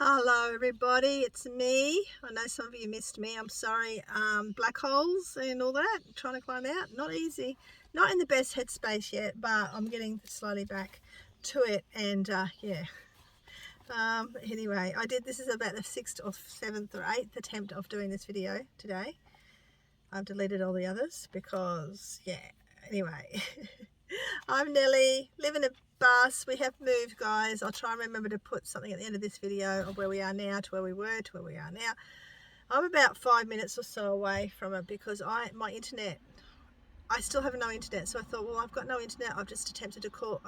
Hello everybody, it's me. I know some of you missed me. I'm sorry. Black holes and all that, trying to climb out, not easy. Not in the best headspace yet, but I'm getting slowly back to it. And yeah. Anyway, this is about the 6th or 7th or 8th attempt of doing this video today. I've deleted all the others because, yeah, anyway. I'm Nelly, live in a bus. We have moved, guys. I'll try and remember to put something at the end of this video of where we are now to where we were to where we are now. I'm about 5 minutes or so away from it because my internet, I still have no internet. So I thought, well, I've got no internet. I've just attempted 4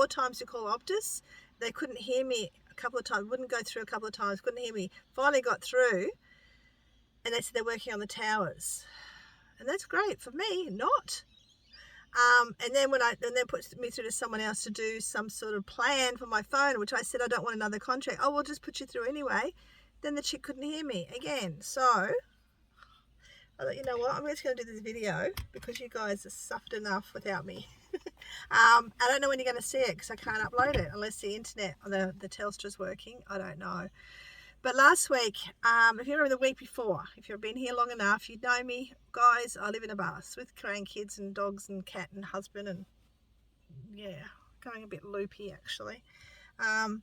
times to call Optus. They couldn't hear me a couple of times, wouldn't go through a couple of times, couldn't hear me. Finally got through and they said they're working on the towers. And that's great for me, not. And then put me through to someone else to do some sort of plan for my phone, which I said I don't want another contract. Oh, we'll just put you through anyway. Then the chick couldn't hear me again. So I thought, you know what, I'm just going to do this video because you guys have suffered enough without me. I don't know when you're going to see it because I can't upload it unless the internet or the Telstra's working. I don't know. But last week, if you remember the week before, if you've been here long enough, you know me, guys, I live in a bus with grandkids and dogs and cat and husband and, yeah, going a bit loopy, actually. I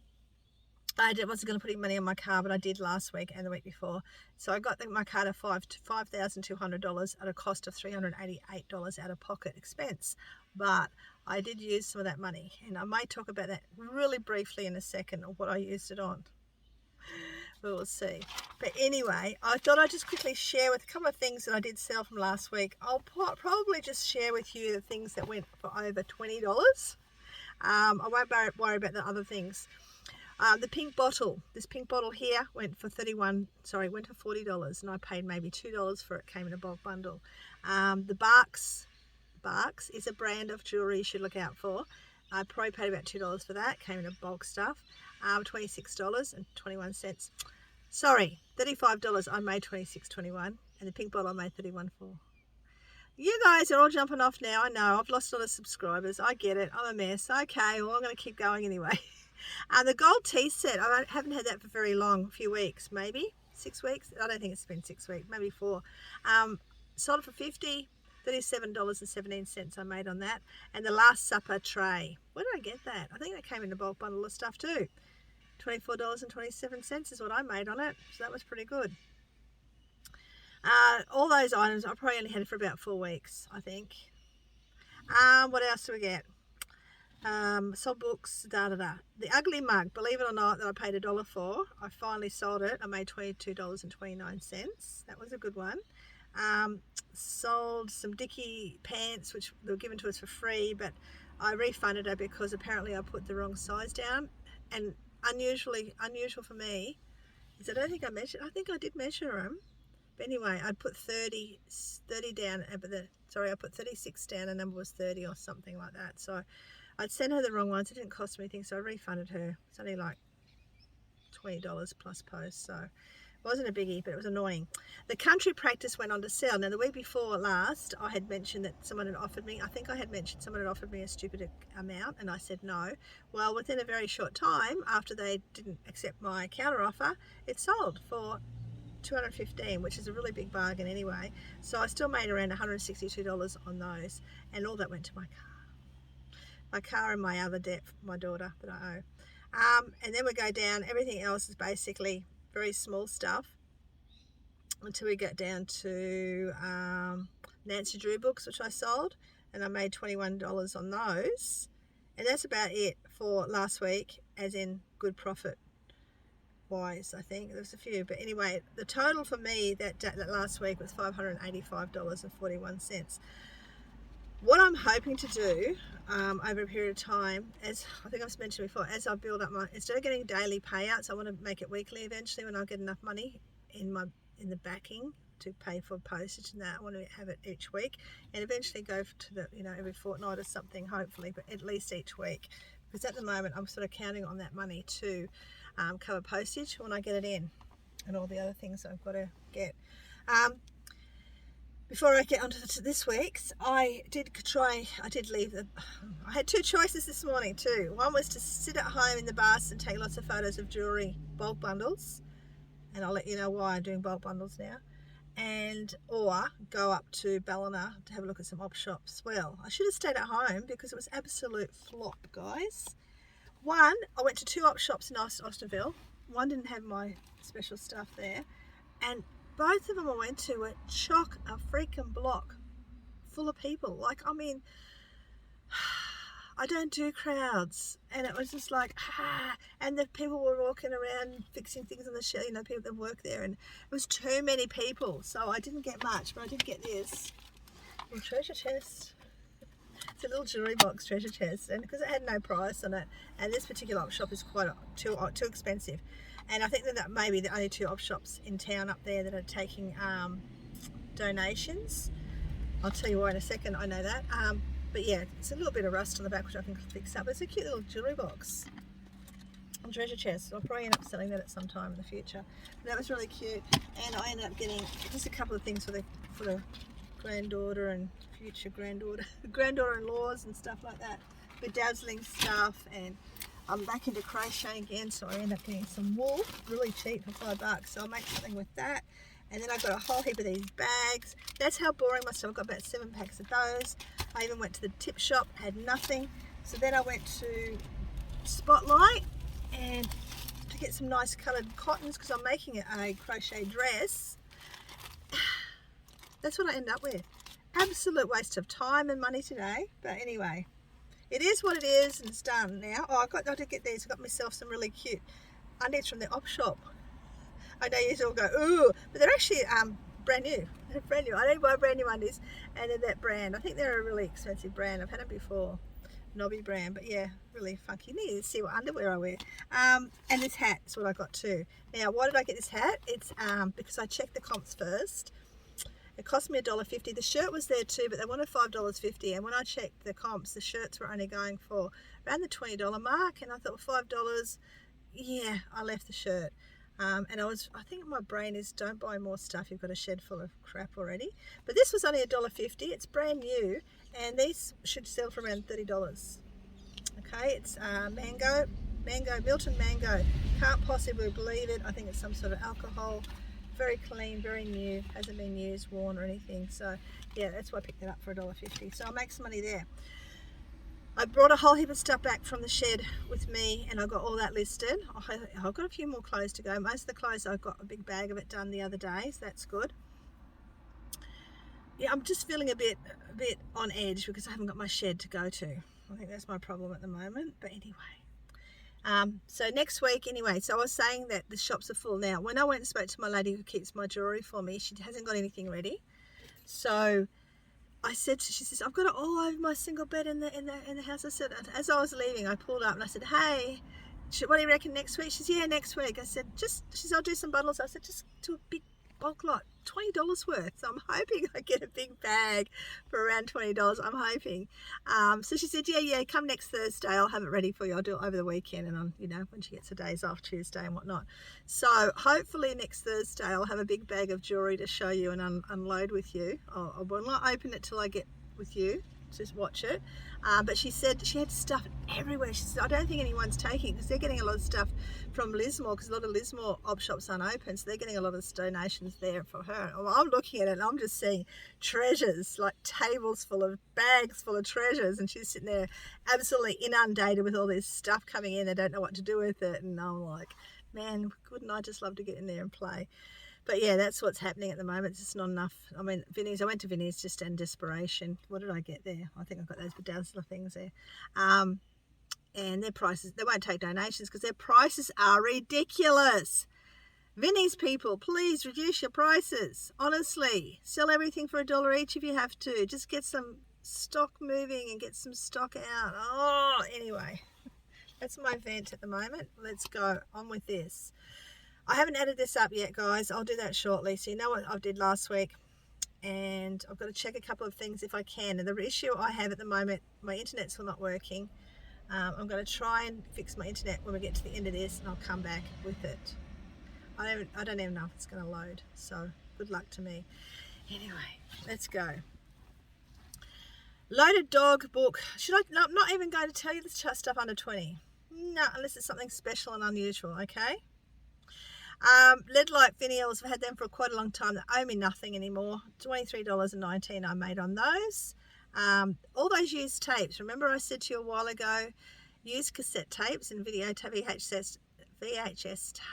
wasn't going to put any money on my car, but I did last week and the week before. So I got my car to $5,200 at a cost of $388 out of pocket expense. But I did use some of that money, and I might talk about that really briefly in a second of what I used it on. We'll see. But anyway, I thought I'd just quickly share with a couple of things that I did sell from last week. I'll probably just share with you the things that went for over $20. I won't worry about the other things. The pink bottle, this pink bottle here went for $40, and I paid maybe $2 for it. Came in a bulk bundle. The baack is a brand of jewelry you should look out for. I probably paid about $2 for that. Came in a bulk stuff. $26.21. Sorry, $35. I made $26.21, and the pink bottle I made $31 for. You guys are all jumping off now. I know I've lost a lot of subscribers. I get it. I'm a mess. Okay, well, I'm going to keep going anyway. The gold tea set, I haven't had that for very long, a few weeks, maybe 6 weeks. I don't think it's been 6 weeks, maybe 4. Sold it for $37.17 I made on that. And the Last Supper tray, where did I get that? I think that came in a bulk bundle of stuff too. $24.27 is what I made on it, so that was pretty good. All those items I probably only had it for about 4 weeks, I think. What else do we get? Sold books, The ugly mug, believe it or not, that I paid $1 for, I finally sold it. I made $22.29. That was a good one. Sold some Dickie pants, which they were given to us for free, but I refunded her because apparently I put the wrong size down. And unusual for me is I don't think I measured. I think I did measure them, but anyway, I put 30 down, but I put 36 down, and number was 30 or something like that. So I'd sent her the wrong ones. It didn't cost me anything, so I refunded her. It's only like $20 plus post, so it wasn't a biggie, but it was annoying. The country practice went on to sell. Now, the week before last, I had mentioned that someone had offered me, a stupid amount, and I said no. Well, within a very short time, after they didn't accept my counter offer, it sold for $215, which is a really big bargain anyway. So I still made around $162 on those, and all that went to my car and my other debt, my daughter that I owe. And then we go down. Everything else is basically very small stuff until we get down to Nancy Drew books, which I sold, and I made $21 on those, and that's about it for last week, as in good profit wise. I think there was a few, but anyway, the total for me that last week was $585.41. What I'm hoping to do over a period of time, as I think I've mentioned before, as I build up instead of getting daily payouts, I want to make it weekly eventually when I get enough money in the backing to pay for postage and that. I want to have it each week and eventually go to the, every fortnight or something, hopefully, but at least each week, because at the moment I'm sort of counting on that money to cover postage when I get it in and all the other things I've got to get. before I get on to this week's, I had two choices this morning too. One was to sit at home in the bus and take lots of photos of jewellery, bulk bundles, and I'll let you know why I'm doing bulk bundles now, or go up to Ballina to have a look at some op shops. Well, I should have stayed at home because it was absolute flop, guys. One, I went to two op shops in Austinville. One didn't have my special stuff there, and both of them I went to were chock a freaking block full of people. Like, I mean, I don't do crowds, and it was just like, and the people were walking around fixing things on the shelf, people that work there, and it was too many people, so I didn't get much, but I did get this little treasure chest. It's a little jewellery box treasure chest, and because it had no price on it, and this particular op shop is quite too expensive. And I think that maybe the only two op shops in town up there that are taking donations. I'll tell you why in a second, I know that. But yeah, it's a little bit of rust on the back which I can fix up. It's a cute little jewellery box and treasure chest. I'll probably end up selling that at some time in the future. But that was really cute, and I ended up getting just a couple of things for the granddaughter and future granddaughter-in-laws and stuff like that. Bedazzling stuff, and I'm back into crocheting again, so I end up getting some wool, really cheap for $5, so I'll make something with that. And then I got a whole heap of these bags. That's how boring my stuff. I got about 7 packs of those. I even went to the tip shop, had nothing. So then I went to Spotlight and to get some nice coloured cottons because I'm making a crochet dress. That's what I ended up with. Absolute waste of time and money today, but anyway. It is what it is, and it's done now. Oh, I did get these. I got myself some really cute undies from the op shop. I know you all go, ooh, but they're actually brand new. They're brand new. I don't buy brand new undies, and they're that brand. I think they're a really expensive brand. I've had them before, Nobby brand, but yeah, really funky. You need to see what underwear I wear. And this hat is what I got too. Now, why did I get this hat? It's because I checked the comps first. It cost me $1.50. The shirt was there too, but they wanted $5.50. And when I checked the comps, the shirts were only going for around the $20 mark. And I thought, well, $5, yeah, I left the shirt. And I think my brain is, don't buy more stuff. You've got a shed full of crap already. But this was only $1.50. It's brand new, and these should sell for around $30. Okay, it's Milton Mango. Can't possibly believe it. I think it's some sort of alcohol. Very clean, very new, hasn't been used, worn or anything. So yeah, that's why I picked it up for $1.50. So I'll make some money there. I brought a whole heap of stuff back from the shed with me, and I got all that listed. I've got a few more clothes to go. Most of the clothes, I got a big bag of it done the other day, so that's good. Yeah, I'm just feeling a bit on edge because I haven't got my shed to go to. I think that's my problem at the moment, but anyway. So next week, anyway, so I was saying that the shops are full now. When I went and spoke to my lady who keeps my jewellery for me, she hasn't got anything ready. So I said, she says, I've got it all over my single bed in the house. I said, as I was leaving, I pulled up and I said, hey, what do you reckon next week? She says, yeah, next week. I said, she says, I'll do some bundles. I said, just do a big bulk lot, $20 worth. So I'm hoping I get a big bag for around $20. I'm hoping. So she said, yeah, come next Thursday. I'll have it ready for you. I'll do it over the weekend and on, when she gets the days off, Tuesday and whatnot. So hopefully next Thursday I'll have a big bag of jewellery to show you and unload with you. I will not open it till I get with you. Just watch it. But she said she had stuff everywhere. She said, I don't think anyone's taking, because they're getting a lot of stuff from Lismore, because a lot of Lismore op shops aren't open, so they're getting a lot of donations there for her. Well, I'm looking at it and I'm just seeing treasures, like tables full of bags full of treasures, and she's sitting there absolutely inundated with all this stuff coming in. They don't know what to do with it, and I'm like, man, wouldn't I just love to get in there and play? But yeah, that's what's happening at the moment. It's just not enough. I mean, Vinnie's, I went to Vinnie's just in desperation. What did I get there? I think I've got those bedazzler things there. And their prices, they won't take donations because their prices are ridiculous. Vinnie's people, please reduce your prices. Honestly, sell everything for $1 each if you have to. Just get some stock moving and get some stock out. Oh, anyway, that's my vent at the moment. Let's go on with this. I haven't added this up yet, guys. I'll do that shortly. So you know what I did last week, and I've got to check a couple of things if I can. And the issue I have at the moment, my internet's still not working. I'm going to try and fix my internet when we get to the end of this, and I'll come back with it. I don't even know if it's going to load, so good luck to me. Anyway, let's go. Loaded dog book. Should I? No, I'm not even going to tell you this stuff under 20. No, unless it's something special and unusual, okay? Lead light finials, I've had them for quite a long time. They owe me nothing anymore. $23.19 I made on those. All those used tapes. Remember I said to you a while ago, used cassette tapes and VHS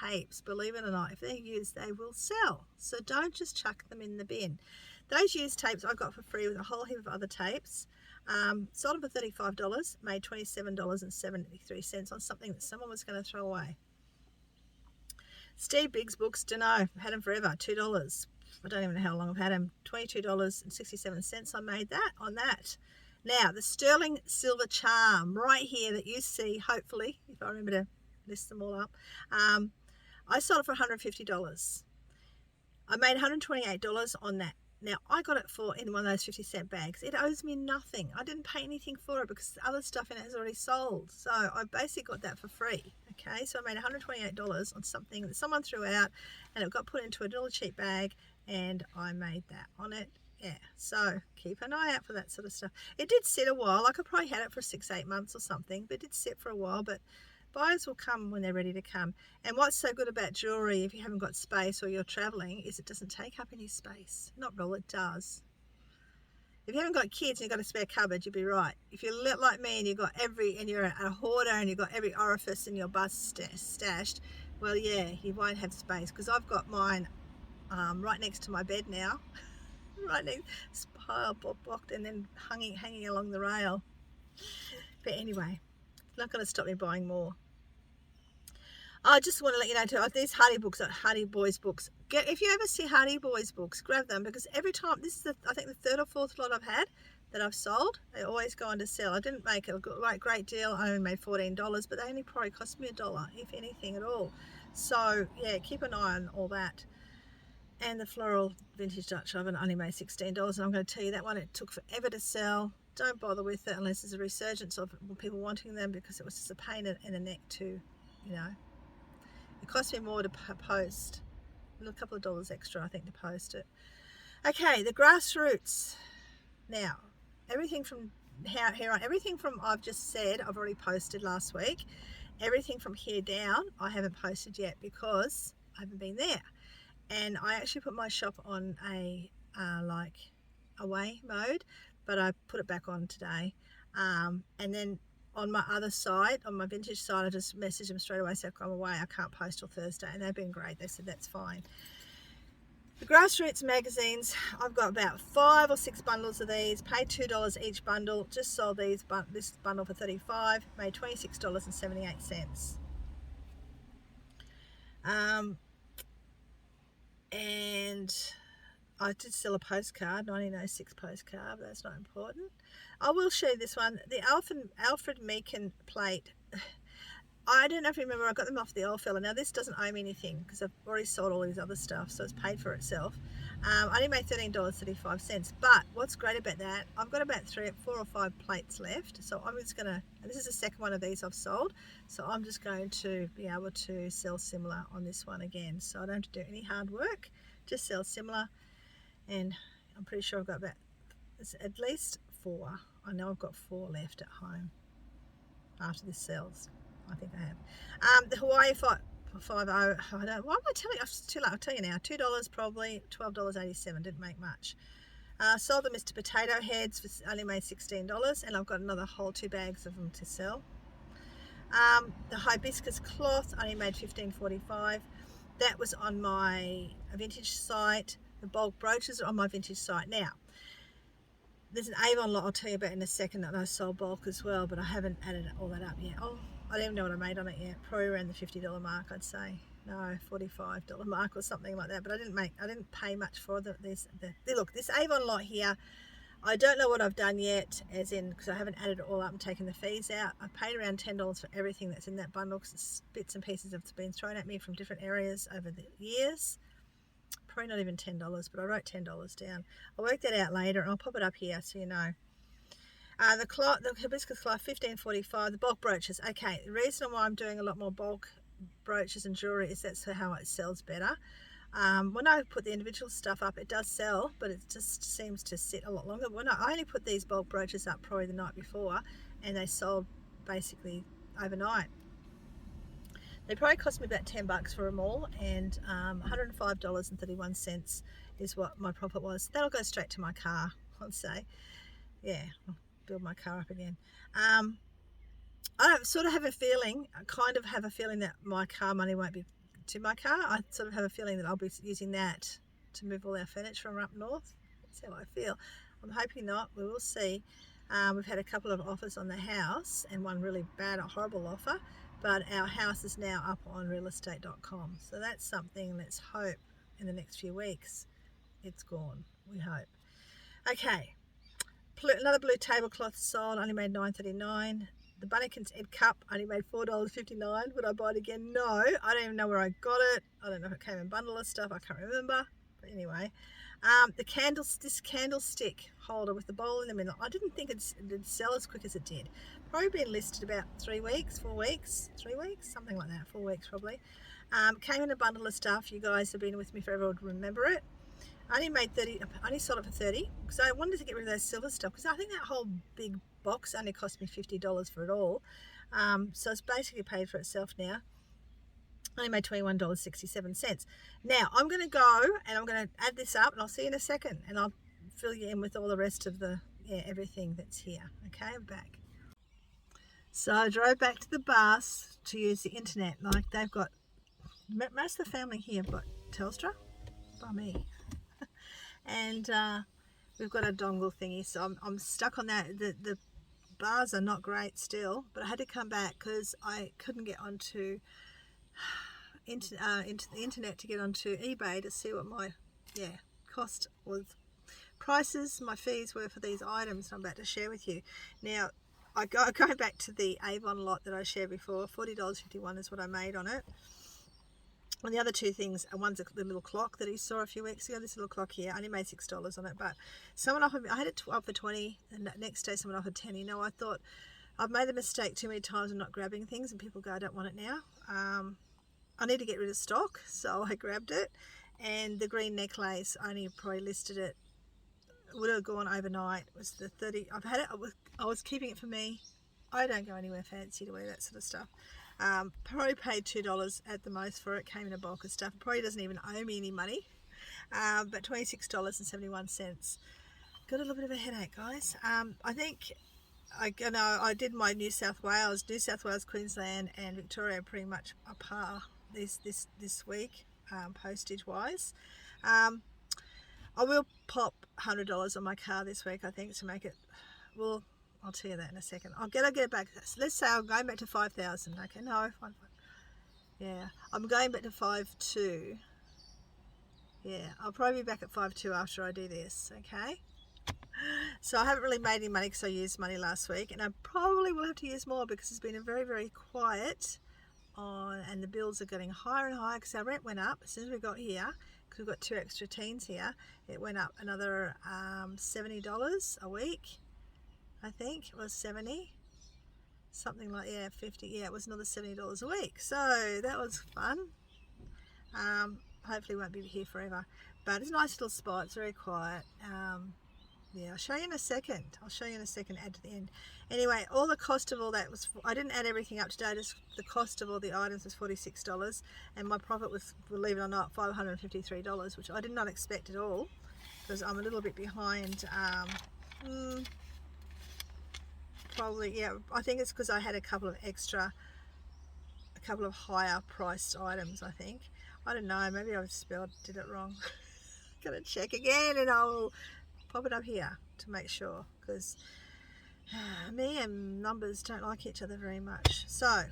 tapes, believe it or not, if they're used, they will sell. So don't just chuck them in the bin. Those used tapes I got for free with a whole heap of other tapes. Sold them for $35, made $27.73 on something that someone was going to throw away. Steve Biggs books, dunno, had them forever, $2. I don't even know how long I've had them. $22.67 I made that on that. Now, the sterling silver charm right here that you see, hopefully, if I remember to list them all up, I sold it for $150. I made $128 on that. Now, I got it for in one of those 50-cent bags. It owes me nothing. I didn't pay anything for it because the other stuff in it has already sold. So I basically got that for free. Okay, so I made $128 on something that someone threw out and it got put into a little cheap bag and I made that on it. Yeah, so keep an eye out for that sort of stuff. It did sit a while. I could probably had it for 6-8 months or something, but it did sit for a while. But buyers will come when they're ready to come. And what's so good about jewellery, if you haven't got space or you're travelling, is it doesn't take up any space. Not all, it does. If you haven't got kids and you've got a spare cupboard, you'd be right. If you're like me and you've got you're a hoarder and you've got every orifice in your bust stashed, well, yeah, you won't have space. Because I've got mine right next to my bed now. Right next, pile blocked and then hanging along the rail. But anyway, it's not going to stop me buying more. I just want to let you know too, these Hardy books are Hardy Boys books. If you ever see Hardy Boys books, grab them because every time, this is I think the third or fourth lot I've had that I've sold, they always go on to sell. I didn't make a great deal. I only made $14, but they only probably cost me $1, if anything at all. So yeah, keep an eye on all that. And the floral vintage Dutch oven only made $16, and I'm going to tell you that one, it took forever to sell. Don't bother with it unless there's a resurgence of people wanting them because it was just a pain in the neck to, you know. It cost me more to post, a couple of dollars extra I think to post it. Okay, the grassroots. Now, everything from here on, everything from I've just said I've already posted last week. Everything from here down I haven't posted yet because I haven't been there. And I actually put my shop on a like away mode, but I put it back on today. And then on my other side, on my vintage side, I just messaged them straight away, said I'm away, I can't post till Thursday, and they've been great. They said that's fine. The Grassroots magazines, I've got about 5 or 6 bundles of these, paid $2 each bundle, just sold this bundle for $35, made $26.78. And I did sell a postcard, 1906 postcard, but that's not important. I will show you this one, the Alfred Meekin plate. I don't know if you remember, I got them off the old fella. Now this doesn't owe me anything because I've already sold all these other stuff, so it's paid for itself. I only made $13.35, but what's great about that, I've got about 4 or 5 plates left, so I'm just gonna, and this is the second one of these I've sold, so I'm just going to be able to sell similar on this one again, so I don't have to do any hard work, just sell similar. And I'm pretty sure I've got about at least 4. I know I've got 4 left at home after this sells. I think I have. The Hawaii 5.0. I don't. Why am I telling you? It's too late. I'll tell you now. $2 probably. $12.87. Didn't make much. Sold the Mr. Potato Heads. For, only made $16, and I've got another whole 2 bags of them to sell. The hibiscus cloth only made $15.45. That was on my vintage site. The bulk brooches are on my vintage site now. There's an Avon lot I'll tell you about in a second that I sold bulk as well, but I haven't added all that up yet. Oh, I don't even know what I made on it yet. Probably around the $50 mark, I'd say. No, $45 mark or something like that. But I didn't pay much for these. Look, this Avon lot here, I don't know what I've done yet, as in because I haven't added it all up and taken the fees out. I paid around $10 for everything that's in that bundle because it's bits and pieces have been thrown at me from different areas over the years. Probably not even $10, but I wrote $10 down. I'll work that out later and I'll pop it up here so you know. The hibiscus cloth, $15.45. The bulk brooches. Okay, the reason why I'm doing a lot more bulk brooches and jewellery is that's how it sells better. When I put the individual stuff up, it does sell, but it just seems to sit a lot longer. When I only put these bulk brooches up probably the night before, and they sold basically overnight. They probably cost me about $10 for them all, and $105.31 is what my profit was. That'll go straight to my car, I'd say. Yeah, I'll build my car up again. I sort of have a feeling, I kind of have a feeling that my car money won't be to my car. I sort of have a feeling that I'll be using that to move all our furniture from up north. That's how I feel. I'm hoping not. We will see. We've had a couple of offers on the house, and one really bad, a horrible offer, but our house is now up on realestate.com. So that's something. Let's hope in the next few weeks it's gone. We hope. Okay. Another blue tablecloth sold, only made $9.39. The Bunnikins Ed Cup only made $4.59. Would I buy it again? No. I don't even know where I got it. I don't know if it came in a bundle of stuff. I can't remember. But anyway, this candlestick holder with the bowl in the middle, I didn't think it'd sell as quick as it did. Probably been listed about 3 weeks, 4 weeks, 3 weeks, something like that. 4 weeks probably. Came in a bundle of stuff. You guys have been with me forever, would remember it. I only sold it for 30 because I wanted to get rid of those silver stuff, because I think that whole big box only cost me $50 for it all. So it's basically paid for itself now. I only made $21.67. Now I'm going to go and I'm going to add this up, and I'll see you in a second, and I'll fill you in with all the rest of the everything that's here. Okay, I'm back. So I drove back to the bus to use the internet. Like, they've got, most of the family here have got Telstra, by me. And we've got a dongle thingy, so I'm stuck on that. The bars are not great still, but I had to come back because I couldn't get onto into the internet to get onto eBay to see what my cost was, prices, my fees were for these items I'm about to share with you. Now I go back to the Avon lot that I shared before. $40.51 is what I made on it. And the other two things, one's the little clock that he saw a few weeks ago. This little clock here, I only made $6 on it, but someone offered me, I had it up for 20, and the next day someone offered 10. You know, I thought, I've made the mistake too many times of not grabbing things, and people go, I don't want it now. I need to get rid of stock, so I grabbed it. And the green necklace, I only probably listed it, would have gone overnight. It was the 30. I've had it. I was keeping it for me. I don't go anywhere fancy to wear that sort of stuff. Probably paid $2 at the most for it. Came in a bulk of stuff. Probably doesn't even owe me any money, but $26.71. Got a little bit of a headache, guys. I think I did my New South Wales, Queensland and Victoria pretty much a par this week, postage wise. I will pop $100 on my car this week, I think, to make it, well, I'll tell you that in a second. I'll get it back. Let's say I'm going back to 5,000. Okay, no, fine. Yeah, I'm going back to 5.2. Yeah, I'll probably be back at 5.2 after I do this. Okay. So I haven't really made any money because I used money last week, and I probably will have to use more because it's been a very, very quiet and the bills are getting higher and higher because our rent went up as soon as we got here, because we've got 2 extra teens here. It went up another $70 a week. I think it was 70, something like, 50. Yeah, it was another $70 a week. So that was fun. Hopefully won't be here forever, but it's a nice little spot. It's very quiet. Yeah, I'll show you in a second. Add to the end. Anyway, all the cost of all that was, I didn't add everything up today, just the cost of all the items was $46, and my profit was, believe it or not, $553, which I did not expect at all, because I'm a little bit behind. Probably, yeah, I think it's because I had a couple of higher priced items, I think. I don't know, maybe I did it wrong. Gotta check again, and I'll pop it up here to make sure, because me and numbers don't like each other very much. So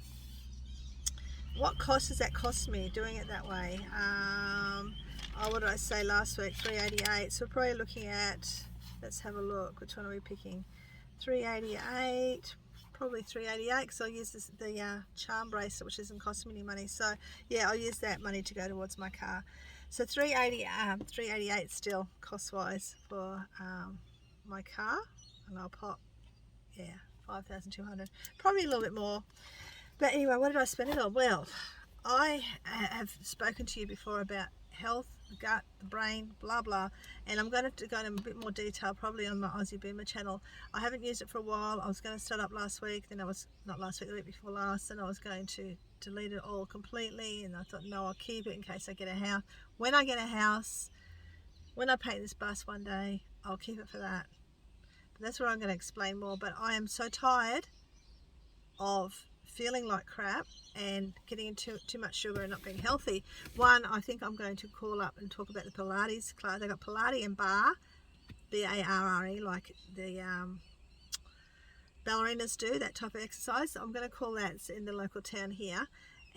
what cost does that cost me doing it that way? What did I say last week? $388. So we're probably looking at, let's have a look, which one are we picking? $388, probably $388, because I'll use the charm bracelet, which isn't costing me any money. So yeah, I'll use that money to go towards my car. So $388 still cost wise for my car, and I'll pop, $5,200, probably a little bit more. But anyway, what did I spend it on? Well, I have spoken to you before about health, the gut, the brain, blah blah, and I'm going to go into a bit more detail probably on my Aussie Boomer channel. I haven't used it for a while. I was going to start up last week, then I was not last week, the week before last, and I was going to delete it all completely, and I thought no, I'll keep it in case I get a house. When I get a house, when I paint this bus one day, I'll keep it for that. But that's where I'm going to explain more. But I am so tired of feeling like crap and getting into too much sugar and not being healthy. One, I think I'm going to call up and talk about the Pilates class. They got Pilates and bar, B-A-R-R-E, like the ballerinas do, that type of exercise. So I'm going to call that in the local town here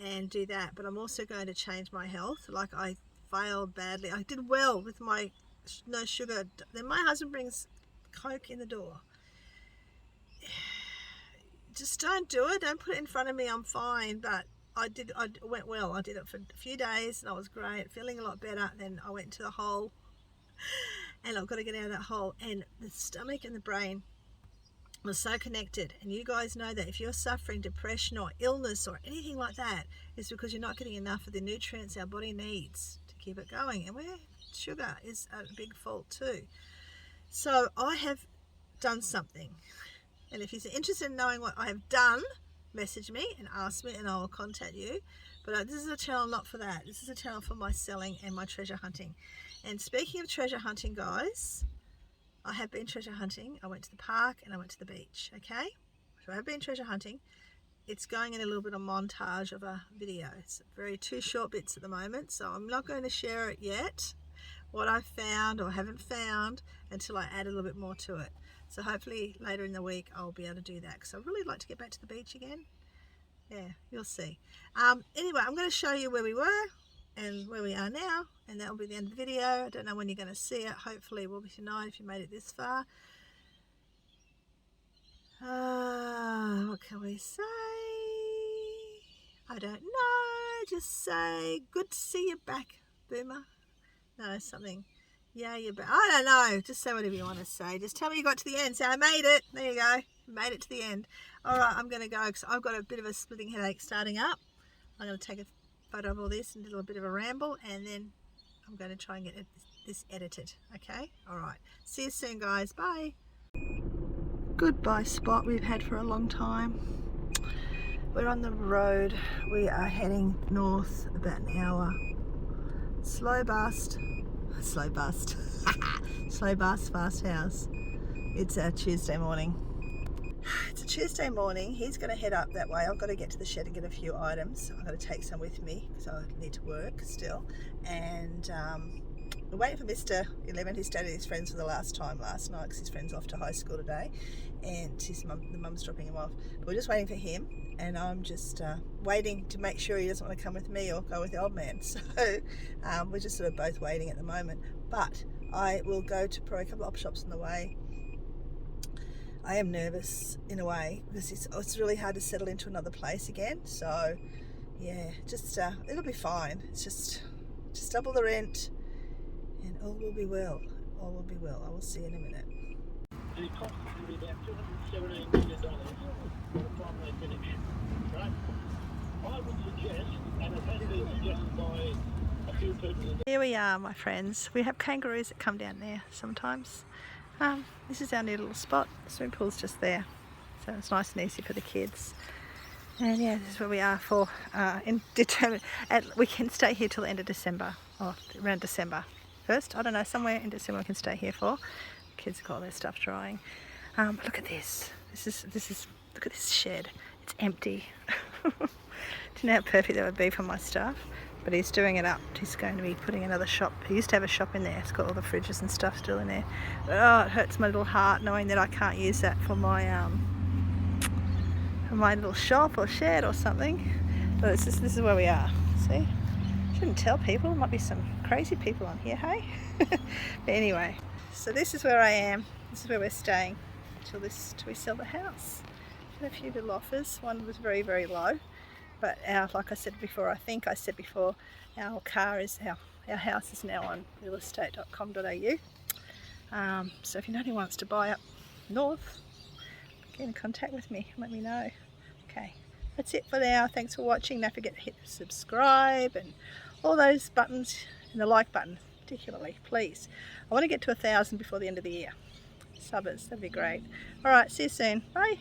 and do that. But I'm also going to change my health. Like I failed badly. I did well with my no sugar. Then my husband brings Coke in the door. Just don't do it. Don't put it in front of me. I'm fine. But I went well. I did it for a few days and I was great, feeling a lot better. Then I went to the hole and I've got to get out of that hole. And the stomach and the brain was so connected. And you guys know that if you're suffering depression or illness or anything like that, it's because you're not getting enough of the nutrients our body needs to keep it going. And where sugar is a big fault too. So I have done something. And if you're interested in knowing what I have done, message me and ask me and I will contact you. But this is a channel not for that. This is a channel for my selling and my treasure hunting. And speaking of treasure hunting, guys, I have been treasure hunting. I went to the park and I went to the beach, okay? So I have been treasure hunting. It's going in a little bit of montage of a video. It's very two short bits at the moment, so I'm not going to share it yet, what I found or haven't found, until I add a little bit more to it. So hopefully later in the week I'll be able to do that because I'd really like to get back to the beach again. Yeah, you'll see. Anyway, I'm going to show you where we were and where we are now, and that will be the end of the video. I don't know when you're going to see it. Hopefully it will be tonight if you made it this far. What can we say? I don't know. Just say, good to see you back, Boomer. No, something. Yeah, you're back. I don't know. Just say whatever you want to say. Just tell me you got to the end. Say, I made it. There you go. Made it to the end. All right, I'm going to go because I've got a bit of a splitting headache starting up. I'm going to take a photo of all this and do a little bit of a ramble, and then I'm going to try and get this edited. Okay? All right. See you soon, guys. Bye. Goodbye spot we've had for a long time. We're on the road. We are heading north about an hour. Slow bus, fast house. It's a Tuesday morning. It's a Tuesday morning. He's going to head up that way. I've got to get to the shed and get a few items. I've got to take some with me because I need to work still. And we're waiting for Mr. 11, who stayed with his friends for the last time last night because his friend's off to high school today, and the mum's dropping him off. But we're just waiting for him, and I'm just waiting to make sure he doesn't want to come with me or go with the old man. So we're just sort of both waiting at the moment. But I will go to probably a couple of op shops on the way. I am nervous in a way because it's really hard to settle into another place again. So yeah, just it'll be fine. It's just double the rent. And all will be well. All will be well. I will see you in a minute. The cost will be about $217 million for the time they finish. Right? I would suggest, and it has been suggested by a few people. Here we are, my friends. We have kangaroos that come down there sometimes. This is our new little spot. The swimming pool's just there. So it's nice and easy for the kids. And yeah, this is where we are for we can stay here till the end of December, or around December 1st. I don't know, somewhere in December we can stay here for. The kids have got all their stuff drying. But look at this. Look at this shed. It's empty. Do you know how perfect that would be for my stuff? But he's doing it up. He's going to be putting another shop. He used to have a shop in there. It's got all the fridges and stuff still in there. But, oh, it hurts my little heart knowing that I can't use that for my little shop or shed or something. But this is where we are. See? Shouldn't tell people. There might be some crazy people on here, hey? But anyway, so this is where I am. This is where we're staying till we sell the house. Had a few little offers. One was very, very low. But like I said before, our house is now on realestate.com.au. So if you know anyone wants to buy up north, get in contact with me. Let me know. Okay. that's it for now. Thanks for watching. Don't forget to hit subscribe and all those buttons, and the like button particularly, please. I want to get to 1,000 before the end of the year. Subbers, that'd be great. Alright, see you soon. Bye.